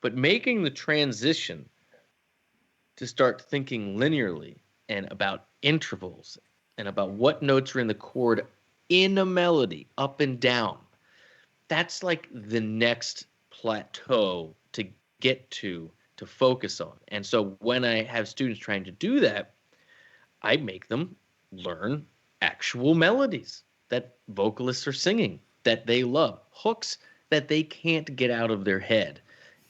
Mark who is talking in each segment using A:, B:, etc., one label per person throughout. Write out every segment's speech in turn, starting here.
A: But making the transition to start thinking linearly and about intervals and about what notes are in the chord in a melody, up and down, that's like the next plateau to get to focus on. And so when I have students trying to do that, I make them learn actual melodies that vocalists are singing that they love, hooks that they can't get out of their head,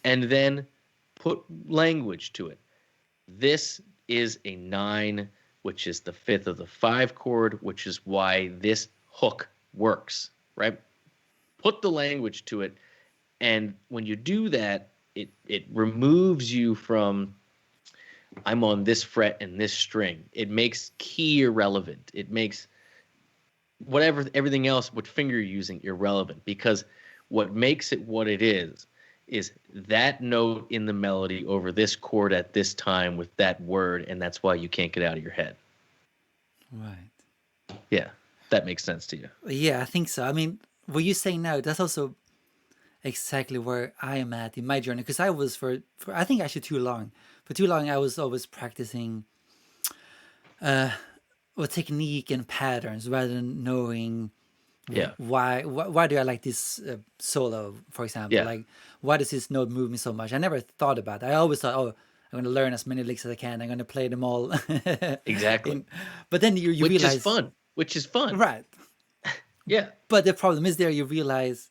A: and then put language to it. This is a 9, which is the fifth of the 5 chord, which is why this hook works, right? Put the language to it, and when you do that, it removes you from I'm on this fret and this string. It makes key irrelevant. It makes whatever everything else, what finger you're using, irrelevant, because what makes it what it is that note in the melody over this chord at this time with that word, and that's why you can't get out of your head.
B: Right.
A: Yeah, that makes sense to you.
B: Yeah, I think so. I mean, what you're saying now, that's also exactly where I am at in my journey. Because I was for I think actually too long. For too long, I was always practicing technique and patterns rather than knowing
A: Yeah,
B: why do I like this solo, for example?
A: yeah,
B: Like, why does this note move me so much? I never thought about that. I always thought, oh, I'm going to learn as many licks as I can. I'm going to play them all.
A: exactly.
B: But then you
A: Which is
B: realize,
A: fun. Which is fun.
B: right.
A: Yeah.
B: But the problem is there, you realize,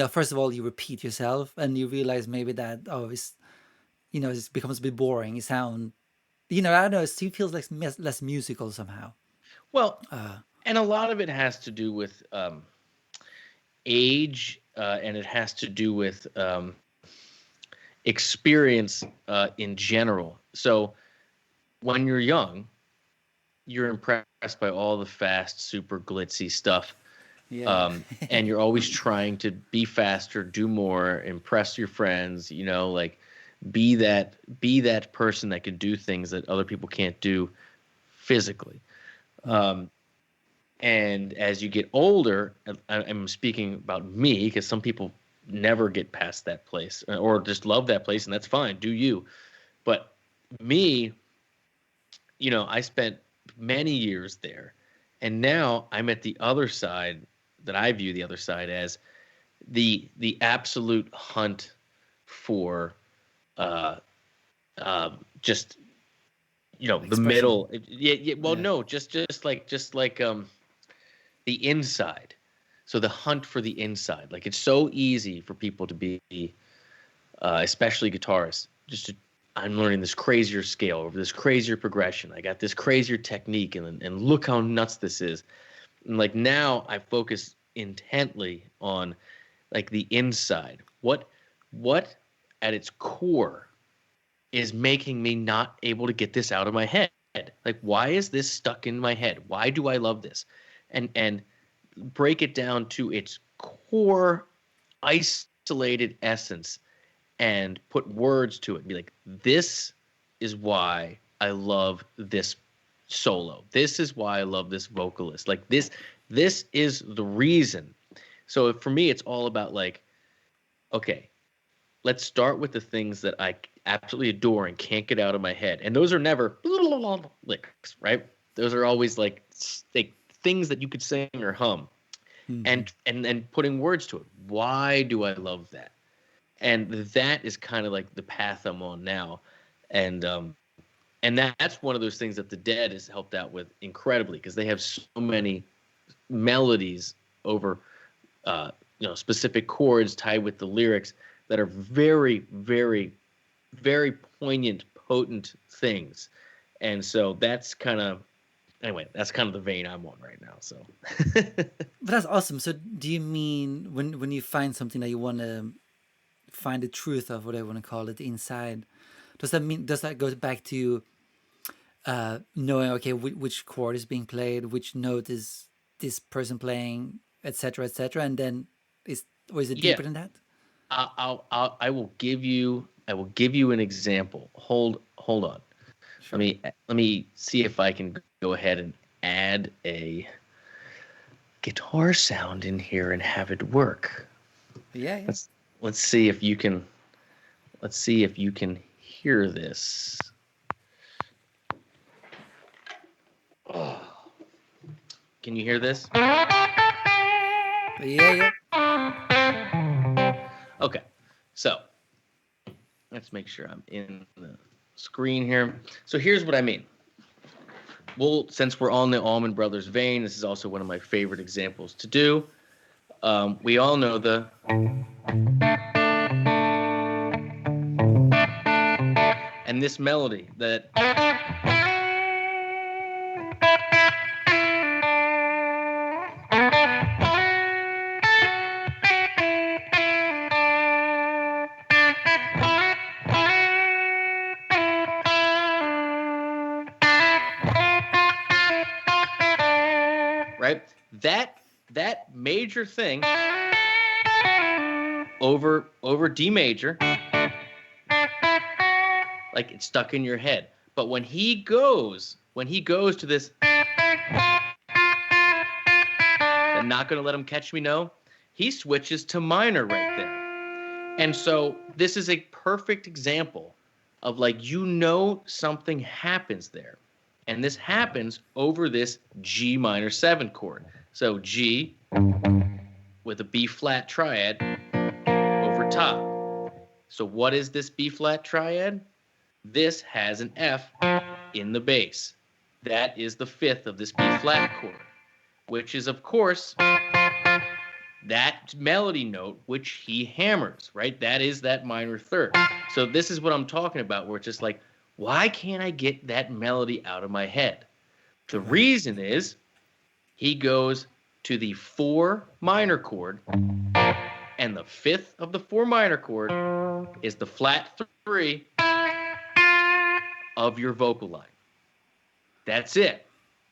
B: first of all, you repeat yourself and you realize maybe that, oh, it becomes a bit boring. It sound, I don't know, it still feels like less musical somehow.
A: Well, and a lot of it has to do with age, and it has to do with experience in general. So when you're young, you're impressed by all the fast, super glitzy stuff.
B: Yeah.
A: And you're always trying to be faster, do more, impress your friends, like be that person that can do things that other people can't do physically. And as you get older, I'm speaking about me because some people never get past that place or just love that place, and that's fine. Do you? But me, I spent many years there, and now I'm at the other side that I view the other side as the absolute hunt for uh, just the
B: Expression.
A: middle. Yeah. Well,
B: Yeah.
A: no, just like the inside. So the hunt for the inside. Like it's so easy for people to be, especially guitarists, just to I'm learning this crazier scale over this crazier progression. I got this crazier technique, and look how nuts this is. And like now, I focus intently on like the inside. What at its core is making me not able to get this out of my head? Like why is this stuck in my head? Why do I love this? And break it down to its core isolated essence and put words to it and be like, this is why I love this solo. This is why I love this vocalist. Like this is the reason. So for me, it's all about like, okay, let's start with the things that I absolutely adore and can't get out of my head. And those are never licks, right? Those are always like things that you could sing or hum,
B: Hmm.
A: and putting words to it. Why do I love that? And that is kind of like the path I'm on now. And that's one of those things that the Dead has helped out with incredibly because they have so many melodies over specific chords tied with the lyrics that are very, very, very poignant, potent things. And so that's kind of the vein I'm on right now. So
B: But that's awesome. So do you mean when you find something that you want to find the truth of, what I want to call it, inside, does that go back to knowing, okay, which chord is being played, which note is this person playing, etc., and then is it
A: yeah,
B: deeper than that?
A: I will give you an example. Hold on. Let
B: Sure.
A: me let me see if I can go ahead and add a guitar sound in here and have it work.
B: Yeah, yeah.
A: Let's see if you can. Let's see if you can hear this. Oh. Can you hear this?
B: Yeah.
A: Okay, so let's make sure I'm in the screen here. So here's what I mean. Well, since we're on the Allman Brothers vein, this is also one of my favorite examples to do. We all know the and this melody that right? That major thing over D major, like it's stuck in your head. But when he goes to this, I'm not gonna let him catch me, no, he switches to minor right there. And so this is a perfect example of like, something happens there. And this happens over this G minor 7 chord. So G with a B flat triad over top. So what is this B flat triad? This has an F in the bass. That is the 5th of this B flat chord, which is, of course, that melody note which he hammers, right? That is that minor third. So this is what I'm talking about, where it's just like, why can't I get that melody out of my head? The reason is he goes to the 4 minor chord, and the 5th of the 4 minor chord is the flat 3 of your vocal line. That's it.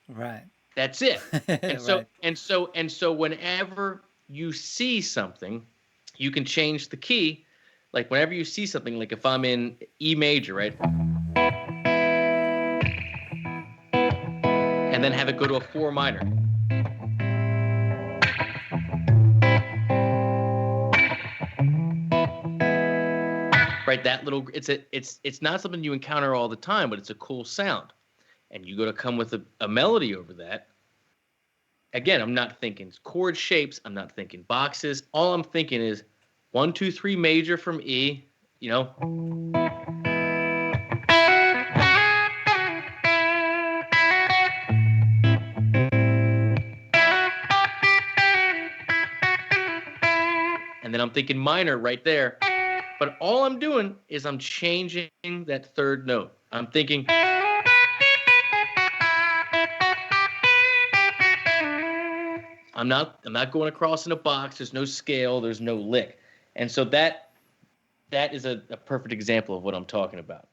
B: Right.
A: That's it. And so
B: Right.
A: and so whenever you see something, you can change the key. Like whenever you see something, like if I'm in E major, right? And then have it go to a 4 minor. Right, that little it's not something you encounter all the time, but it's a cool sound. And you go to come with a melody over that. Again, I'm not thinking chord shapes, I'm not thinking boxes. All I'm thinking is 1, 2, 3 major from E, you know. And then I'm thinking minor right there. But all I'm doing is I'm changing that third note. I'm thinking I'm not going across in a box. There's no scale, there's no lick. And so that is a perfect example of what I'm talking about.